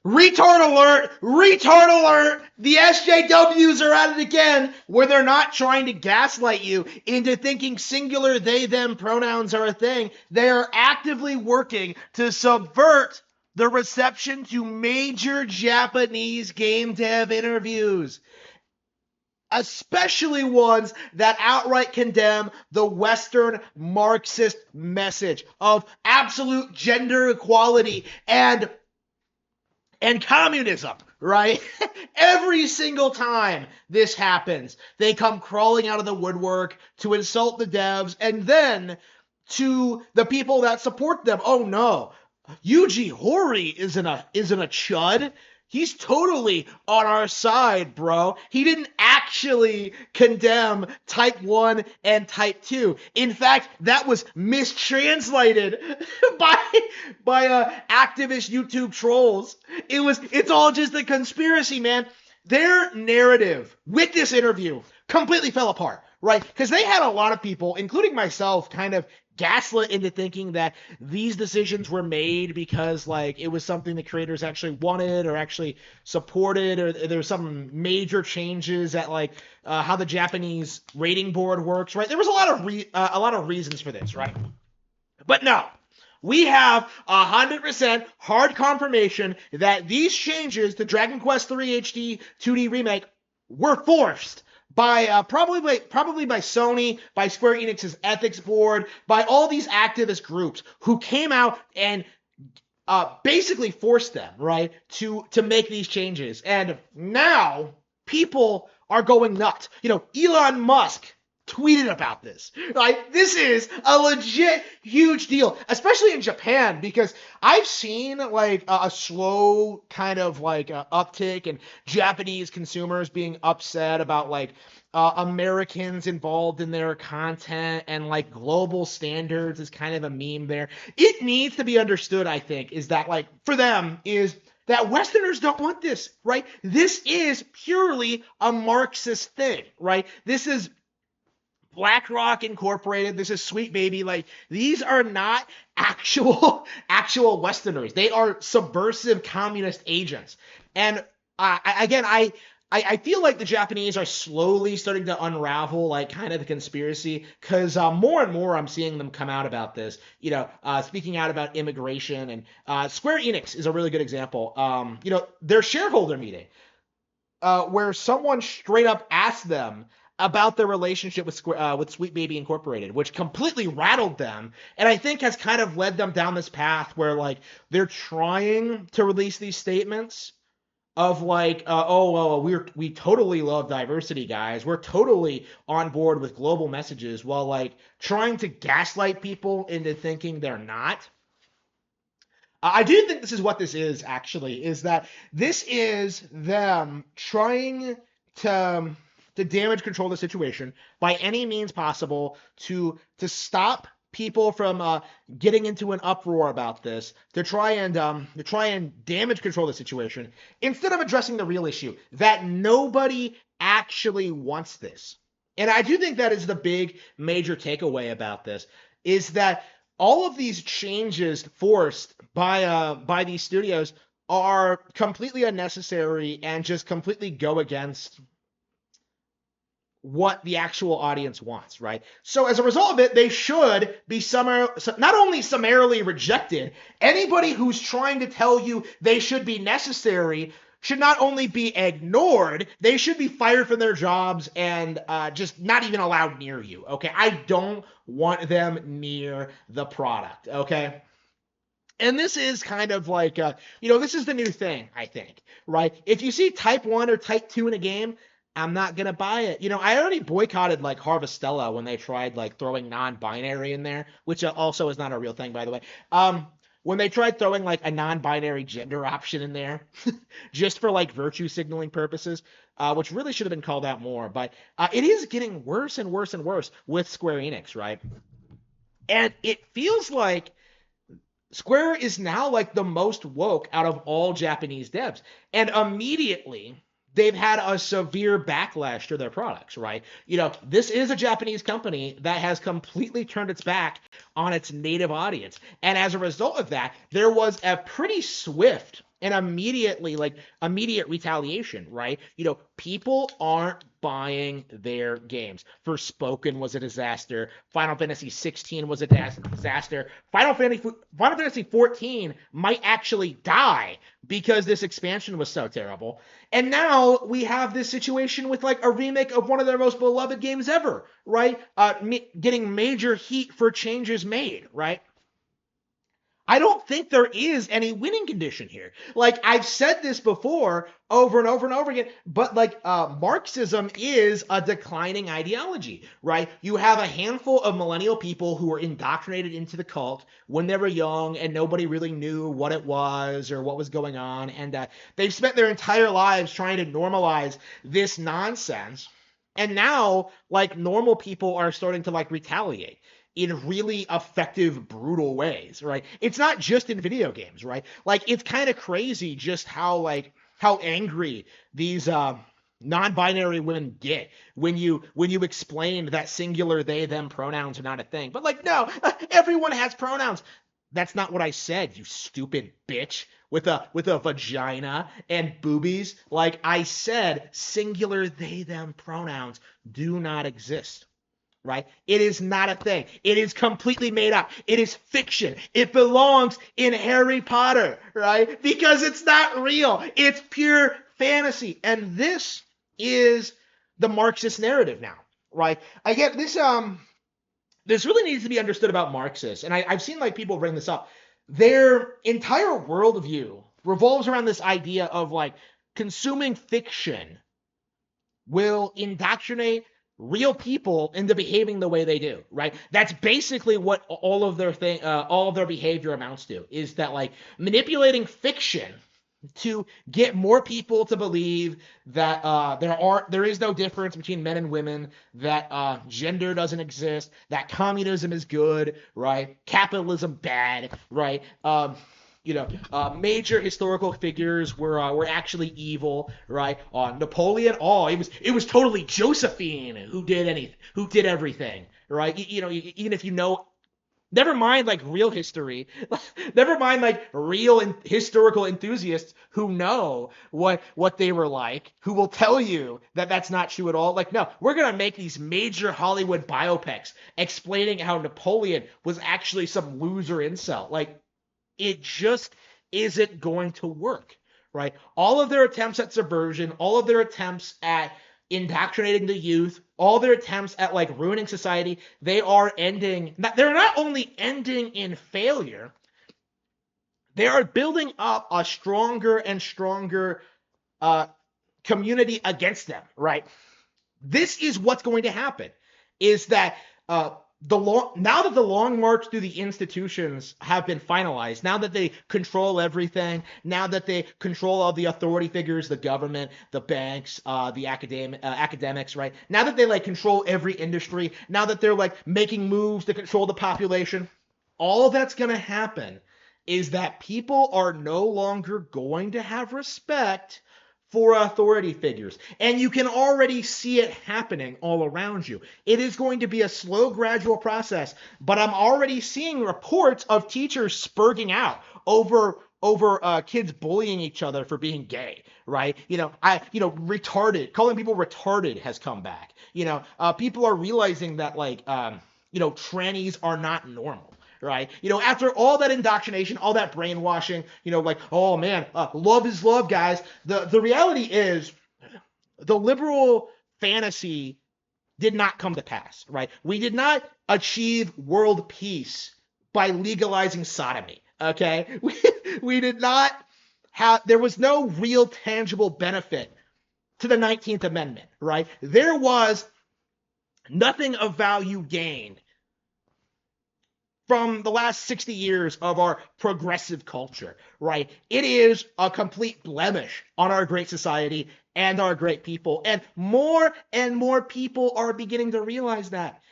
Retard alert! Retard alert! The SJWs are at it again, where they're not trying to gaslight you into thinking singular they them pronouns are a thing. They are actively working to subvert the reception to major Japanese game dev interviews, especially ones that outright condemn the Western Marxist message of absolute gender equality and communism, right? Every single time this happens, they come crawling out of the woodwork to insult the devs, and then to the people that support them. Oh no, Yuji Horii isn't a chud. He's totally on our side, bro. He didn't actually condemn Type 1 and Type 2. In fact, that was mistranslated by activist YouTube trolls. It's all just a conspiracy, man. Their narrative with this interview completely fell apart, right? Because they had a lot of people, including myself, kind of gaslit into thinking that these decisions were made because like it was something the creators actually wanted or actually supported, or there was some major changes at like how the Japanese rating board works, right? There was a lot of reasons for this, right? But no, we have 100% hard confirmation that these changes to Dragon Quest III HD 2D remake were forced by probably by Sony, by Square Enix's ethics board, by all these activist groups who came out and basically forced them, right, to make these changes. And now people are going nuts. You know, Elon Musk tweeted about this. Like, this is a legit huge deal, especially in Japan, because I've seen like a slow kind of like uptick in Japanese consumers being upset about like Americans involved in their content, and like global standards is kind of a meme there. It needs to be understood, I think, is that like for them is that Westerners don't want this, right? This is purely a Marxist thing, right? This is BlackRock Incorporated. This is Sweet Baby. Like, these are not actual Westerners. They are subversive communist agents. And I feel like the Japanese are slowly starting to unravel like kind of the conspiracy, because more and more I'm seeing them come out about this. You know, speaking out about immigration, and Square Enix is a really good example. You know, their shareholder meeting, where someone straight up asked them about their relationship with Sweet Baby Incorporated, which completely rattled them, and I think has kind of led them down this path where like they're trying to release these statements of like, oh well, we totally love diversity, guys. We're totally on board with global messages, while like trying to gaslight people into thinking they're not. I do think this is what this is actually, is that this is them trying to damage control the situation by any means possible to stop people from getting into an uproar about this, to try and damage control the situation instead of addressing the real issue that nobody actually wants this. And I do think that is the big major takeaway about this, is that all of these changes forced by these studios are completely unnecessary and just completely go against what the actual audience wants, right? So as a result of it, they should be not only summarily rejected. Anybody who's trying to tell you they should be necessary should not only be ignored, they should be fired from their jobs and just not even allowed near you, okay? I don't want them near the product, okay? And this is kind of like, you know, this is the new thing, I think, right? If you see Type 1 or Type 2 in a game, I'm not gonna buy it. You know, I already boycotted like Harvestella when they tried like throwing non-binary in there, which also is not a real thing, by the way. When they tried throwing like a non-binary gender option in there, just for like virtue signaling purposes, which really should have been called out more. But it is getting worse and worse and worse with Square Enix, right? And it feels like Square is now like the most woke out of all Japanese devs, and immediately they've had a severe backlash to their products, right? You know, this is a Japanese company that has completely turned its back on its native audience. And as a result of that, there was a pretty swift and immediate retaliation, right? People aren't buying their games. Forspoken was a disaster. Final Fantasy 16 was a disaster. Final Fantasy 14 might actually die because this expansion was so terrible. And now we have this situation with like a remake of one of their most beloved games ever, right? Getting major heat for changes made, right? I don't think there is any winning condition here. Like I've said this before over and over and over again, but like Marxism is a declining ideology, right? You have a handful of millennial people who were indoctrinated into the cult when they were young and nobody really knew what it was or what was going on. And they've spent their entire lives trying to normalize this nonsense. And now, like, normal people are starting to like retaliate in really effective, brutal ways, right? It's not just in video games, right? Like it's kind of crazy just how angry these non-binary women get when you explain that singular they them pronouns are not a thing. But like no, everyone has pronouns. That's not what I said, you stupid bitch with a vagina and boobies. Like I said, singular they them pronouns do not exist, right? It is not a thing. It is completely made up. It is fiction. It belongs in Harry Potter, right? Because it's not real. It's pure fantasy. And this is the Marxist narrative now, right? I get this this really needs to be understood about Marxists. And I've seen like people bring this up. Their entire worldview revolves around this idea of like consuming fiction will indoctrinate real people into behaving the way they do, right? That's basically what all of their behavior amounts to, is that like manipulating fiction to get more people to believe that there is no difference between men and women, that gender doesn't exist, that communism is good, right? Capitalism bad, right? Major historical figures were actually evil, right? Napoleon, it was totally Josephine who did everything, right? Even if you know, never mind like real history, never mind like real historical enthusiasts who know what they were like, who will tell you that that's not true at all. Like, no, we're gonna make these major Hollywood biopics explaining how Napoleon was actually some loser incel. Like, it just isn't going to work, right? All of their attempts at subversion, all of their attempts at indoctrinating the youth, all their attempts at like ruining society, they're not only ending in failure, they are building up a stronger and stronger community against them, right? This is what's going to happen, is that now that the long march through the institutions have been finalized, now that they control everything, now that they control all the authority figures, the government, the banks, the academics, right? Now that they like control every industry, now that they're like making moves to control the population, all that's going to happen is that people are no longer going to have respect for authority figures. And you can already see it happening all around you. It is going to be a slow, gradual process, but I'm already seeing reports of teachers spurging out over kids bullying each other for being gay, right? Retarded, calling people retarded has come back. People are realizing that trannies are not normal, right? After all that indoctrination, all that brainwashing, like, oh man, love is love, guys. The reality is the liberal fantasy did not come to pass, right? We did not achieve world peace by legalizing sodomy, okay? We did not there was no real tangible benefit to the 19th Amendment, right? There was nothing of value gained from the last 60 years of our progressive culture, right? It is a complete blemish on our great society and our great people. And more people are beginning to realize that.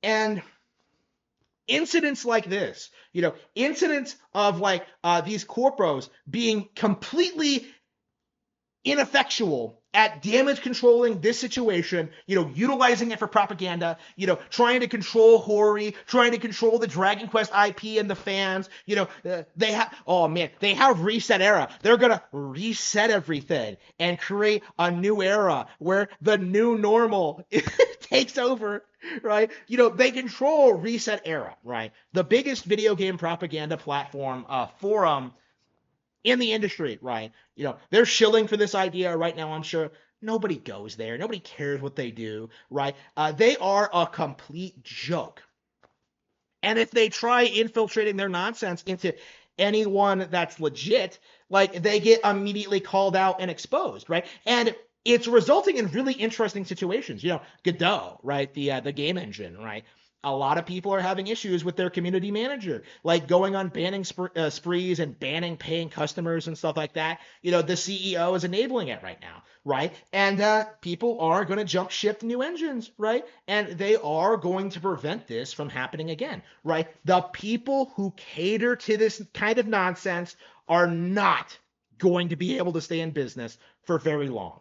And incidents like this, incidents of like these corporos being completely ineffectual at damage controlling this situation, utilizing it for propaganda, trying to control Hori, trying to control the Dragon Quest IP and the fans. They have, oh man, they have Reset Era. They're gonna reset everything and create a new era where the new normal takes over, right? They control Reset Era, right? The biggest video game propaganda platform, forum in the industry, right? They're shilling for this idea right now, I'm sure. Nobody goes there. Nobody cares what they do, right? They are a complete joke. And if they try infiltrating their nonsense into anyone that's legit, like they get immediately called out and exposed, right? And it's resulting in really interesting situations. Godot, right? The game engine, right? A lot of people are having issues with their community manager, like going on banning sprees and banning paying customers and stuff like that. The CEO is enabling it right now, right? And people are going to jump ship to new engines, right? And they are going to prevent this from happening again, right? The people who cater to this kind of nonsense are not going to be able to stay in business for very long.